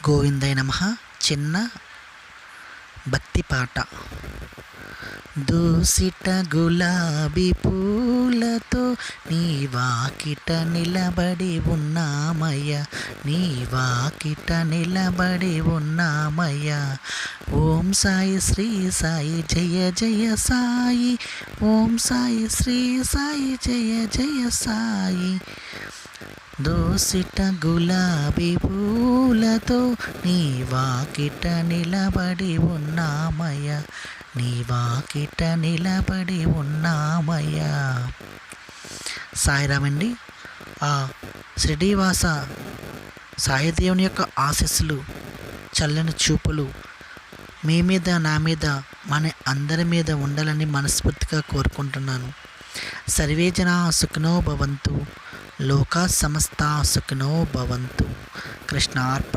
గోవిందాయ నమః. చిన్న భక్తి పాట. దూసిట గులాబీ పూలతో నీ వాకిట నిలబడి ఉన్నామయ్య, నీ వాకిట నిలబడి ఉన్నామయ్య. ఓం సాయి శ్రీ సాయి జయ జయ సాయి, ఓం సాయి శ్రీ సాయి జయ జయ సాయి. దోసిట గులాబీ పూలతో నీ వాకిట నిలబడి ఉన్నామయ్య, నీ వాకిట నిలబడి ఉన్నామయ్య. సాయిరామండి. ఆ శ్రీనివాస సాయిదేవుని యొక్క ఆశీస్సులు, చల్లని చూపులు మీ మీద, నా మీద, మన అందరి మీద ఉండాలని మనస్ఫూర్తిగా కోరుకుంటున్నాను. సర్వే జనా సుఖినో భవంతు, లోకా సమస్తా సుఖినో భవంతు. కృష్ణార్పణ.